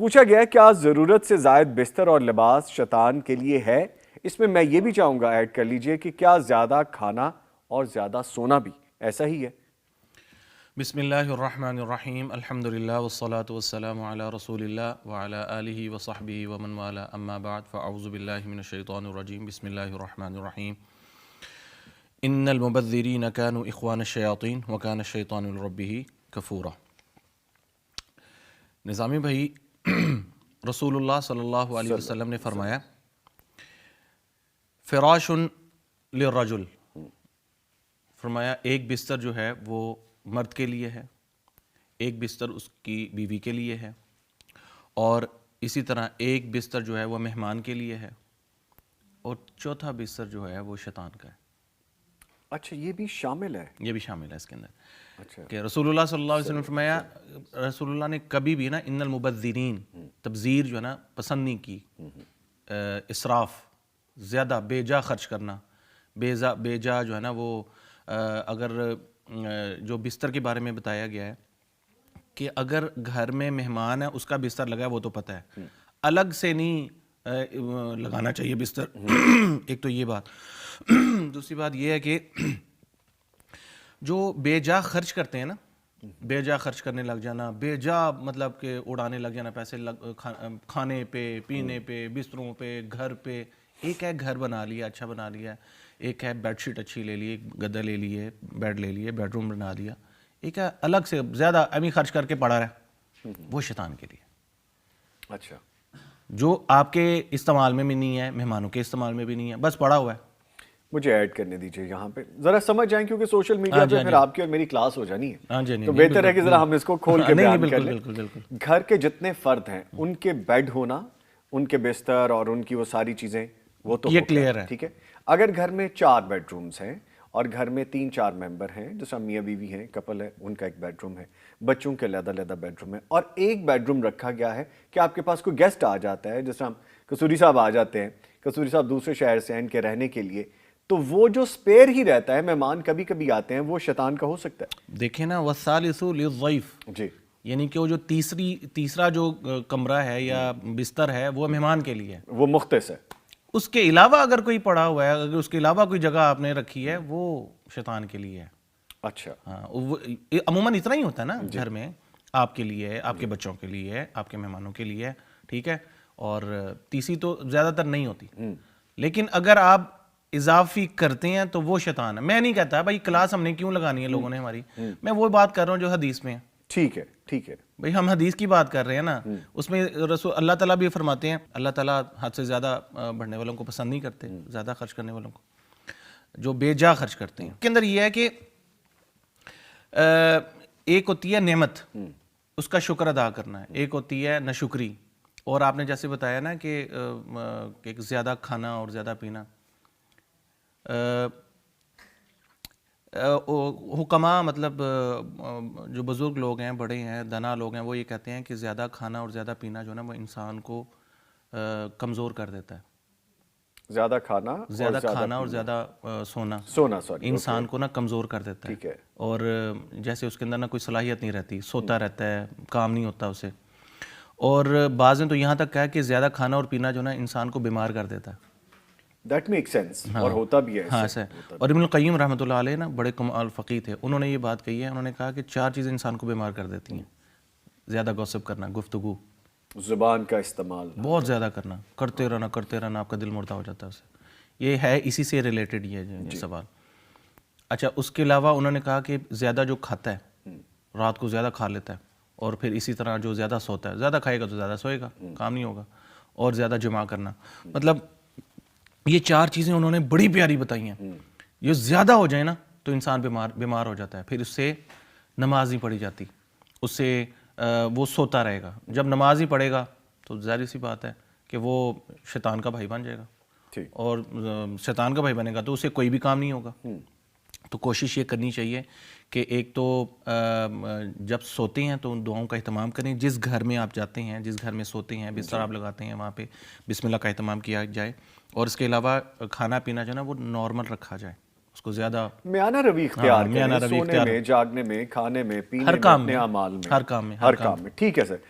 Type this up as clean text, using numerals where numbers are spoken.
پوچھا گیا کیا ضرورت سے زائد بستر اور لباس شیطان کے لیے ہے؟ اس میں یہ بھی چاہوں گا ایڈ کر لیجئے کہ کیا زیادہ کھانا اور زیادہ سونا بھی ایسا ہی ہے؟ بسم اللہ الرحمن الرحیم الحمدللہ والصلاة والسلام علی رسول اللہ وعلی آلہ وصحبہ ومن والا اما بعد فاعوذ باللہ من الشیطان الرجیم بسم اللہ الرحمن الرحیم ان المبذرین کانوا اخوان الشیاطین وکان الشیطان لربہ کفورا۔ نظامی بھائی، رسول اللہ صلی اللہ علیہ وسلم نے فرمایا فراش للرجل، فرمایا ایک بستر جو ہے وہ مرد کے لیے ہے، ایک بستر اس کی بیوی کے لیے ہے، اور اسی طرح ایک بستر جو ہے وہ مہمان کے لیے ہے، اور چوتھا بستر جو ہے وہ شیطان کا ہے۔ اچھا، یہ بھی شامل ہے؟ یہ بھی شامل ہے اس کے اندر۔ اچھا، کہ رسول اللہ صلی اللہ علیہ وسلم نے فرمایا، رسول اللہ نے کبھی بھی ان المبذرین، تبذیر جو ہے نا پسند نہیں کی، اسراف، زیادہ بے جا خرچ کرنا، بے جا جو ہے نا وہ اگر جو بستر کے بارے میں بتایا گیا ہے کہ اگر گھر میں مہمان ہے اس کا بستر لگا ہے وہ تو پتہ ہے، الگ سے نہیں لگانا چاہیے بستر۔ ایک تو یہ بات، دوسری بات یہ ہے کہ جو بے جا خرچ کرتے ہیں نا، بے جا خرچ کرنے لگ جانا، بے جا مطلب کہ اڑانے لگ جانا پیسے کھانے پہ، پینے پہ، بستروں پہ، گھر پہ۔ ایک ہے گھر بنا لیا، اچھا بنا لیا، ایک ہے بیڈ شیٹ اچھی لے لی، ایک گدا لے لیے، بیڈ لے لیے، بیڈ روم بنا دیا، ایک ہے الگ سے زیادہ امی خرچ کر کے پڑا رہا، وہ شیطان کے لیے۔ اچھا، جو آپ کے استعمال میں بھی نہیں ہے، مہمانوں کے استعمال میں بھی نہیں ہے، بس پڑا ہوا ہے۔ مجھے ایڈ کرنے دیجئے یہاں پہ، ذرا سمجھ جائیں، کیونکہ سوشل میڈیا پہ پھر آپ کی اور میری کلاس ہو جانی ہے، تو بہتر ہے کہ ذرا ہم اس کو کھول کے بیان کر لیں۔ گھر کے جتنے فرد ہیں ان کے بیڈ ہونا، ان کے بستر اور ان کی وہ ساری چیزیں، وہ تو یہ کلیئر ہے، ٹھیک ہے۔ اگر گھر میں 4 بیڈ رومز ہیں اور گھر میں 3-4 ممبر ہیں، جیسا میاں بیوی ہیں، کپل ہے، ان کا ایک بیڈ روم ہے، بچوں کے علیحدہ بیڈ روم ہے، اور ایک بیڈ روم رکھا گیا ہے کہ آپ کے پاس کوئی گیسٹ آ جاتا ہے، جیسے ہم قصوری صاحب آ جاتے ہیں، قصوری صاحب دوسرے شہر سے ہیں، ان کے رہنے کے لیے، تو وہ جو سپیئر ہی رہتا ہے، مہمان کبھی کبھی آتے ہیں، وہ شیطان کا ہو سکتا ہے۔ دیکھیں نا، وَالثَّالِثُ لِلضَّيْفِ، جی، یعنی کہ وہ جو تیسرا جو کمرہ ہے یا بستر ہے وہ مہمان کے لیے ہے، وہ مختص ہے۔ اس کے علاوہ اگر کوئی پڑا ہوا ہے، اگر اس کے علاوہ کوئی جگہ آپ نے رکھی ہے، وہ شیطان کے لیے ہے۔ اچھا، ہاں، عموماً اتنا ہی ہوتا ہے نا گھر میں، آپ کے لیے ہے، آپ کے بچوں کے لیے ہے، آپ کے مہمانوں کے لیے ہے، ٹھیک ہے، اور تیسری تو زیادہ تر نہیں ہوتی۔ لیکن اگر آپ اضافی کرتے ہیں تو وہ شیطان ہے۔ میں نہیں کہتا بھائی کلاس ہم نے کیوں لگانی ہے لوگوں نے ہماری، میں وہ بات کر رہا ہوں جو حدیث میں ہے۔ ٹھیک ہے، ٹھیک ہے بھئی ہم حدیث کی بات کر رہے ہیں نا، اس میں رسول اللہ تعالیٰ بھی فرماتے ہیں، اللہ تعالیٰ حد سے زیادہ بڑھنے والوں کو پسند نہیں کرتے، زیادہ خرچ کرنے والوں کو، جو بے جا خرچ کرتے ہیں۔ اس کے اندر یہ ہے کہ ایک ہوتی ہے نعمت، اس کا شکر ادا کرنا ہے، ایک ہوتی ہے ناشکری، اور آپ نے جیسے بتایا نا کہ زیادہ کھانا اور زیادہ پینا۔ حکماء مطلب جو بزرگ لوگ ہیں، بڑے ہیں، دانا لوگ ہیں، وہ یہ کہتے ہیں کہ زیادہ کھانا اور زیادہ پینا جو ہے نا وہ انسان کو کمزور کر دیتا ہے۔ زیادہ کھانا اور زیادہ سونا انسان کو نا کمزور کر دیتا ہے، اور جیسے اس کے اندر نا کوئی صلاحیت نہیں رہتی، سوتا رہتا ہے، کام نہیں ہوتا اسے، اور بعض نے تو یہاں تک کہا کہ زیادہ کھانا اور پینا جو نا انسان کو بیمار کر دیتا ہے۔ دیٹ میک سینس، اور ہوتا بھی ہے ایسا ہے۔ اور ابن القیم رحمۃ اللہ علیہ نا بڑے کمال فقیہ تھے، انہوں نے یہ بات کہی ہے، انہوں نے کہا کہ 4 چیزیں انسان کو بیمار کر دیتی ہیں: زیادہ گوسپ کرنا، گفتگو، زبان کا استعمال بہت زیادہ کرنا، کرتے رہنا، آپ کا دل مردہ ہو جاتا ہے اسے۔ یہ ہے اسی سے ریلیٹڈ یہ سوال۔ اچھا، اس کے علاوہ انہوں نے کہا کہ زیادہ جو کھاتا ہے، رات کو زیادہ کھا لیتا ہے، اور پھر اسی طرح جو زیادہ سوتا ہے، زیادہ کھائے گا تو زیادہ سوئے گا، کام نہیں ہوگا، اور زیادہ جمع کرنا، مطلب یہ 4 چیزیں انہوں نے بڑی پیاری بتائی ہیں۔ یہ زیادہ ہو جائے نا تو انسان بیمار ہو جاتا ہے، پھر اس سے نماز نہیں پڑھی جاتی، اس سے وہ سوتا رہے گا۔ جب نماز ہی پڑھے گا تو ظاہر سی بات ہے کہ وہ شیطان کا بھائی بن جائے گا، اور شیطان کا بھائی بنے گا تو اسے کوئی بھی کام نہیں ہوگا۔ تو کوشش یہ کرنی چاہیے کہ ایک تو جب سوتے ہیں تو ان دعاؤں کا اہتمام کریں، جس گھر میں آپ جاتے ہیں، جس گھر میں سوتے ہیں، بستر آپ لگاتے ہیں، وہاں پہ بسم اللہ کا اہتمام کیا جائے، اور اس کے علاوہ کھانا پینا جو ہے نا وہ نارمل رکھا جائے، اس کو زیادہ میانہ روی اختیار کریں، سونے میں، جاگنے میں، کھانے میں، پینے میں، اپنے اعمال میں، ہر کام میں۔ ٹھیک ہے سر۔